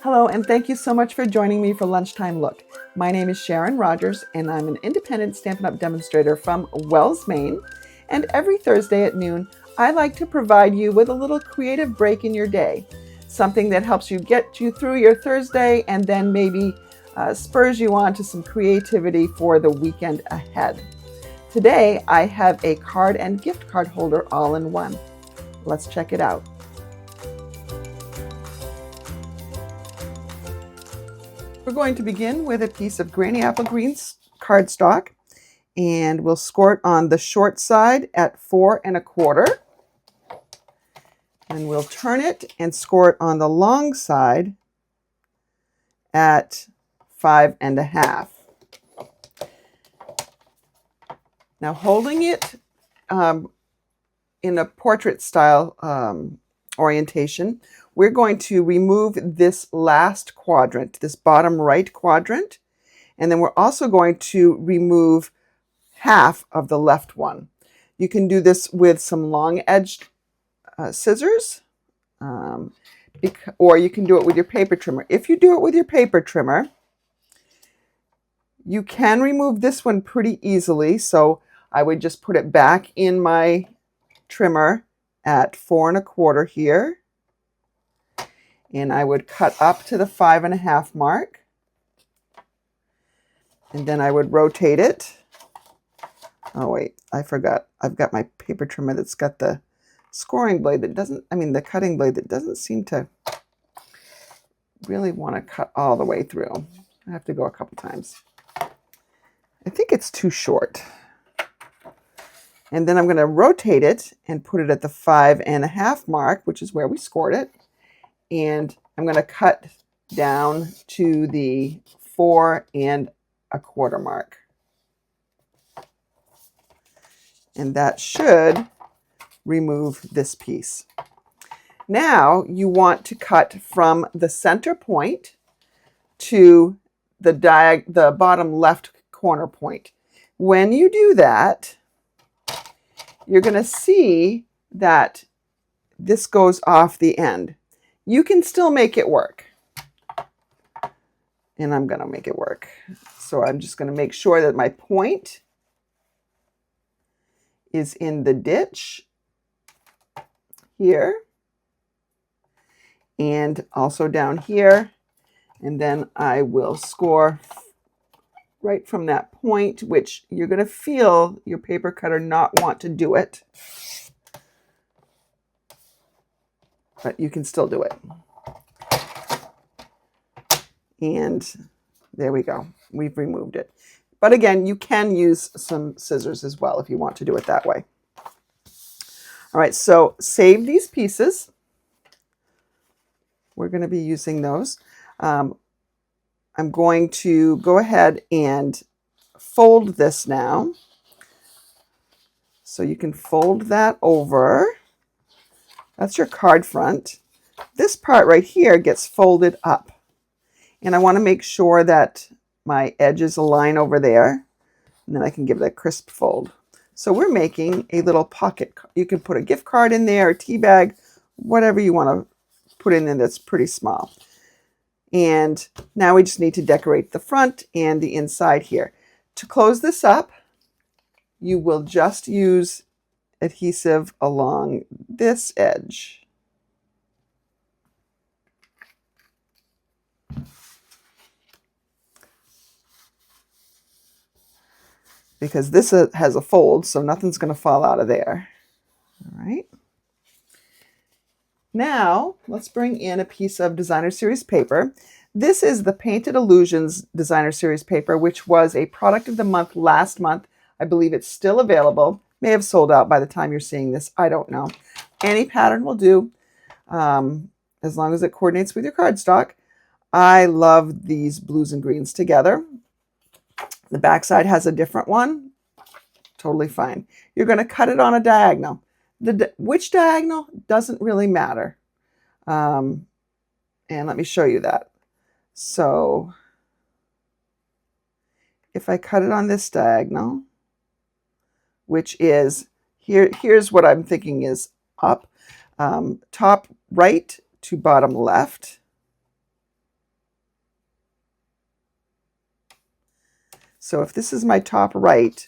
Hello, and thank you so much for joining me for Lunchtime Look. My name is Sharon Rogers, and I'm an independent Stampin' Up! Demonstrator from Wells, Maine. And every Thursday at noon, I like to provide you with a little creative break in your day, something that helps you get you through your Thursday and then maybe spurs you on to some creativity for the weekend ahead. Today, I have a card and gift card holder all in one. Let's check it out. We're going to begin with a piece of Granny Apple Green cardstock, and we'll score it on the short side at 4 1/4. And we'll turn it and score it on the long side at 5 1/2. Now, holding it in a portrait style orientation, we're going to remove this last quadrant, this bottom right quadrant, and then we're also going to remove half of the left one. You can do this with some long edged scissors, or you can do it with your paper trimmer. If you do it with your paper trimmer, you can remove this one pretty easily, so I would just put it back in my trimmer at 4 1/4 here, and I would cut up to the 5 1/2 mark, and then I would rotate it. Oh wait, I forgot. I've got my paper trimmer that's got the scoring blade that doesn't, the cutting blade that doesn't seem to really want to cut all the way through. I have to go a couple times. I think it's too short. And then I'm going to rotate it and put it at the 5 1/2 mark, which is where we scored it. And I'm going to cut down to the 4 1/4 mark. And that should remove this piece. Now you want to cut from the center point to the bottom left corner point. When you do that, you're going to see that this goes off the end. You can still make it work. And I'm going to make it work. So I'm just going to make sure that my point is in the ditch here and also down here. And then I will score right from that point, which you're going to feel your paper cutter not want to do it. But you can still do it. And there we go. We've removed it. But again, you can use some scissors as well if you want to do it that way. All right, so save these pieces. We're going to be using those. I'm going to go ahead and fold this now. So you can fold that over. That's your card front. This part right here gets folded up. And I want to make sure that my edges align over there. And then I can give it a crisp fold. So we're making a little pocket. You can put a gift card in there, a tea bag, whatever you want to put in there that's pretty small. And now we just need to decorate the front and the inside here. To close this up, you will just use adhesive along this edge. Because this has a fold, so nothing's going to fall out of there. All right. Now, let's bring in a piece of Designer Series paper. This is the Painted Illusions Designer Series paper, which was a product of the month last month. I believe it's still available. May have sold out by the time you're seeing this. I don't know. Any pattern will do, as long as it coordinates with your cardstock. I love these blues and greens together. The backside has a different one. Totally fine. You're going to cut it on a diagonal. Which diagonal doesn't really matter. And let me show you that. So if I cut it on this diagonal, which is here's what I'm thinking is up, top right to bottom left. So if this is my top right,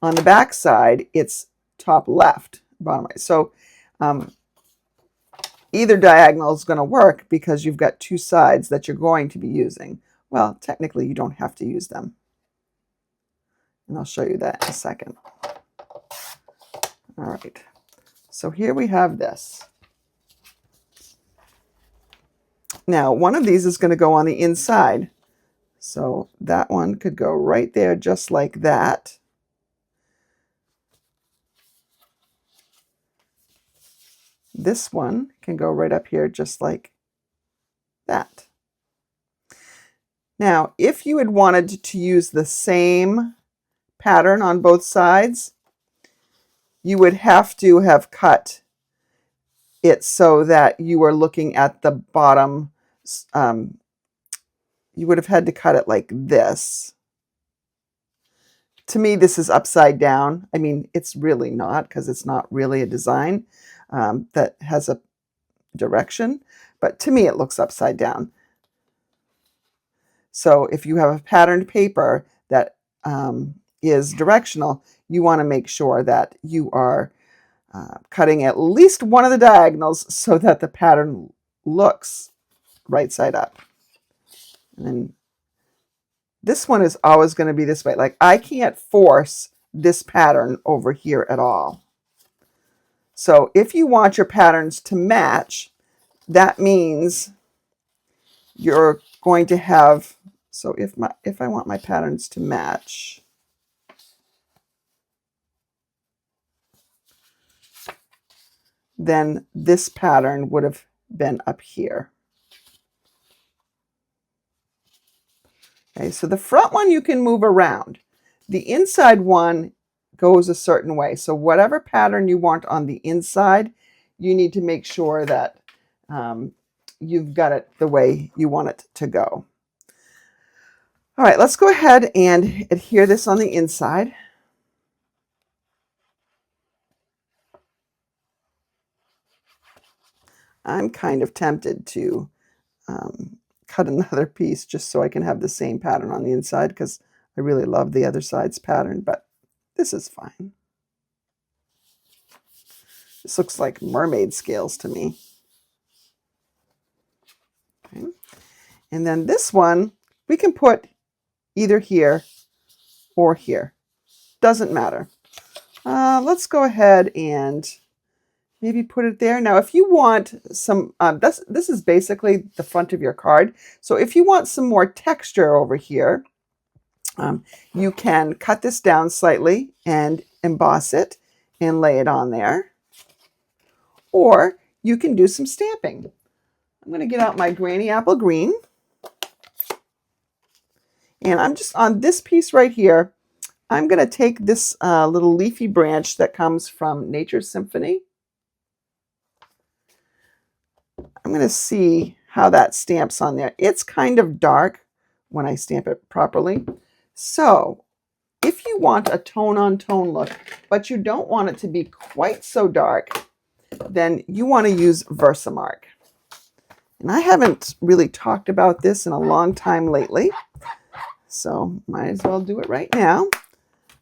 on the back side, it's top left, bottom right. So either diagonal is going to work because you've got two sides that you're going to be using. Well, technically, you don't have to use them. And I'll show you that in a second. All right. So here we have this. Now, one of these is going to go on the inside. So that one could go right there just like that. This one can go right up here just like that. Now, if you had wanted to use the same pattern on both sides, you would have to have cut it so that you were looking at the bottom. You would have had to cut it like this. To me, this is upside down. I mean, it's really not, because it's not really a design that has a direction, but to me, it looks upside down. So if you have a patterned paper that is directional, you want to make sure that you are cutting at least one of the diagonals so that the pattern looks right side up. And then this one is always going to be this way. Like, I can't force this pattern over here at all. So if you want your patterns to match, that means you're going to have, so if I want my patterns to match, then this pattern would have been up here. Okay, so the front one you can move around. The inside one goes a certain way. So whatever pattern you want on the inside, you need to make sure that you've got it the way you want it to go. All right, let's go ahead and adhere this on the inside. I'm kind of tempted to cut another piece just so I can have the same pattern on the inside, because I really love the other side's pattern, but this is fine. This looks like mermaid scales to me. Okay. And then this one, we can put either here or here. Doesn't matter. Let's go ahead and maybe put it there. Now, if you want some, this is basically the front of your card. So if you want some more texture over here, you can cut this down slightly and emboss it and lay it on there. Or you can do some stamping. I'm going to get out my Granny Apple Green. And I'm just on this piece right here, I'm going to take this little leafy branch that comes from Nature's Symphony. I'm going to see how that stamps on there. It's kind of dark when I stamp it properly. So if you want a tone-on-tone look, but you don't want it to be quite so dark, then you want to use Versamark. And I haven't really talked about this in a long time lately, so might as well do it right now.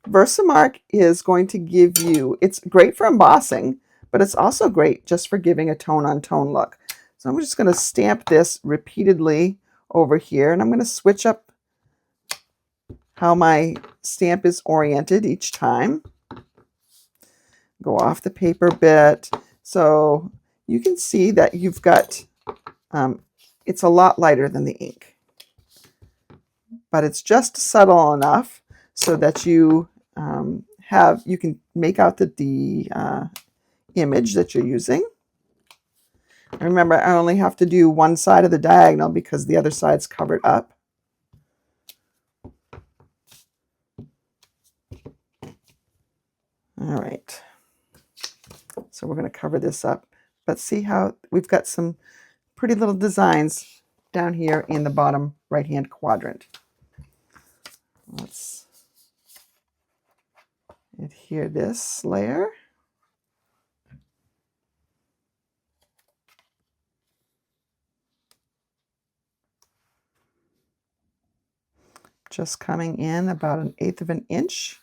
Versamark is going to give you, it's great for embossing, but it's also great just for giving a tone-on-tone look. So I'm just going to stamp this repeatedly over here, and I'm going to switch up how my stamp is oriented each time. Go off the paper bit. So you can see that you've got, it's a lot lighter than the ink, but it's just subtle enough so that you you can make out the image that you're using. Remember, I only have to do one side of the diagonal because the other side's covered up. All right. So we're going to cover this up. But see how we've got some pretty little designs down here in the bottom right-hand quadrant. Let's adhere this layer. just coming in about 1/8 of an inch.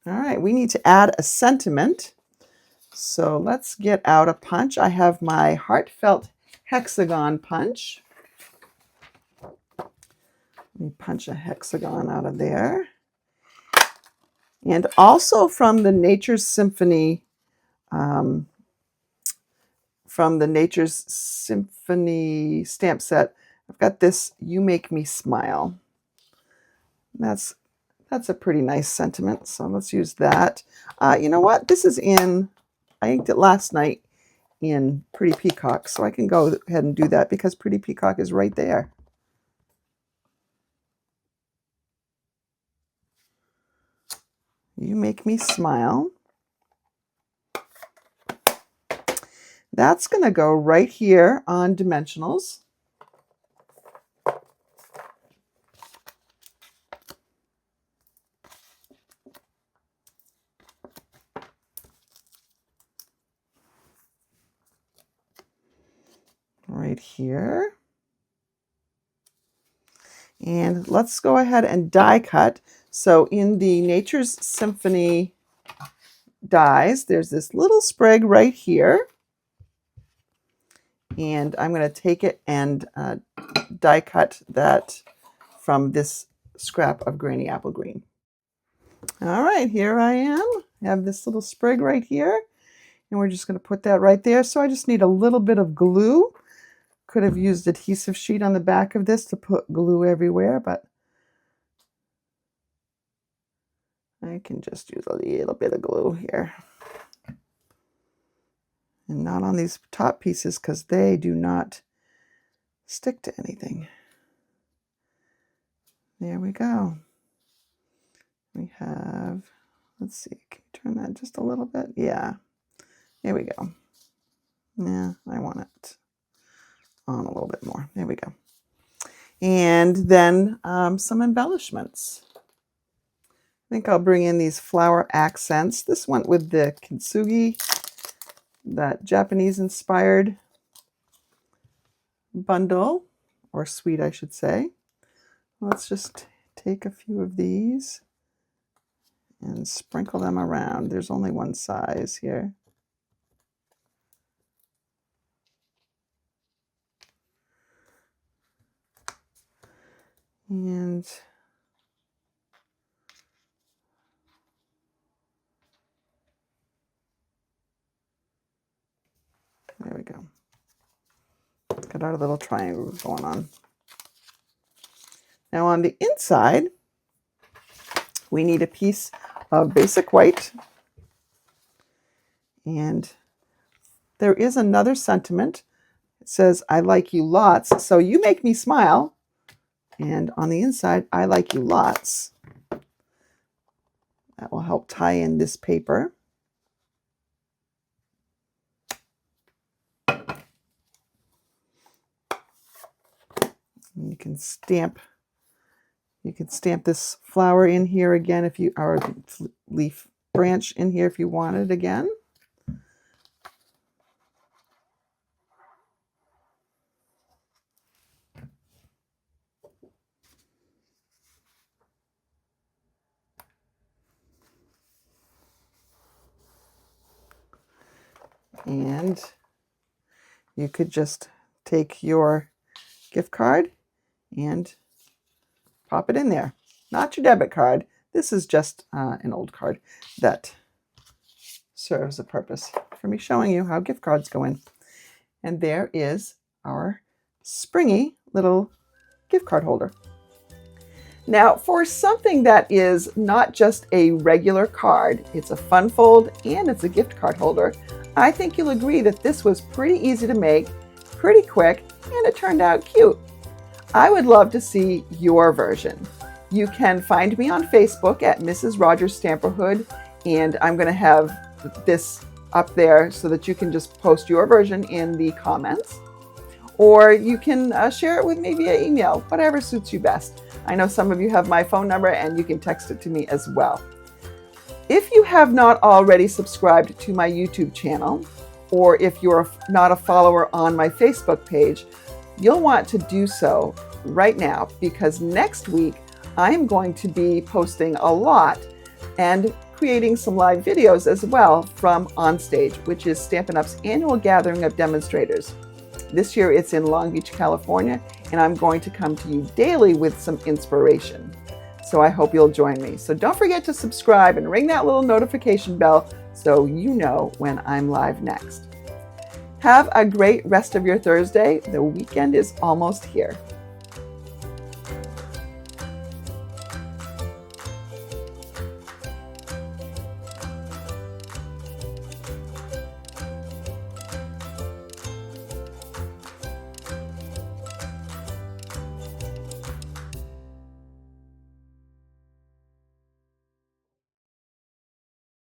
All right, we need to add a sentiment. So let's get out a punch. I have my heartfelt hexagon punch. Let me punch a hexagon out of there. And also from the Nature's Symphony, stamp set, I've got this You Make Me Smile. That's a pretty nice sentiment, so let's use that. You know what? This is I inked it last night in Pretty Peacock, so I can go ahead and do that because Pretty Peacock is right there. You Make Me Smile. That's going to go right here on dimensionals. Right here. And let's go ahead and die cut. So in the Nature's Symphony dies, there's this little sprig right here. And I'm going to take it and die cut that from this scrap of Granny Apple Green. All right, here I am. I have this little sprig right here. And we're just going to put that right there. So I just need a little bit of glue. Could have used adhesive sheet on the back of this to put glue everywhere, but I can just use a little bit of glue here. And not on these top pieces because they do not stick to anything. There we go. We have, let's see, can you turn that just a little bit? Yeah, there we go. Yeah, I want it on a little bit more. There we go. And then some embellishments. I think I'll bring in these flower accents. This went with the kintsugi, that Japanese-inspired bundle, or suite, I should say. Let's just take a few of these and sprinkle them around. There's only one size here. And there we go. Got our little triangle going on. Now on the inside, we need a piece of basic white. And there is another sentiment. It says, I like you lots. So you make me smile. And on the inside, I like you lots. That will help tie in this paper. And you can stamp this flower in here again if you, or leaf branch in here if you want it again. And you could just take your gift card and pop it in there. Not your debit card. This is just an old card that serves a purpose for me showing you how gift cards go in. And there is our springy little gift card holder. Now, for something that is not just a regular card, it's a fun fold and it's a gift card holder, I think you'll agree that this was pretty easy to make, pretty quick, and it turned out cute. I would love to see your version. You can find me on Facebook at Mrs. Rogers Stamperhood, and I'm going to have this up there so that you can just post your version in the comments. Or you can share it with me via email, whatever suits you best. I know some of you have my phone number and you can text it to me as well. If you have not already subscribed to my YouTube channel, or if you're not a follower on my Facebook page, You'll want to do so right now because next week I'm going to be posting a lot and creating some live videos as well from Onstage, which is Stampin' Up's annual gathering of demonstrators. This year it's in Long Beach, California, and I'm going to come to you daily with some inspiration. So I hope you'll join me. So don't forget to subscribe and ring that little notification bell so you know when I'm live next. Have a great rest of your Thursday. The weekend is almost here.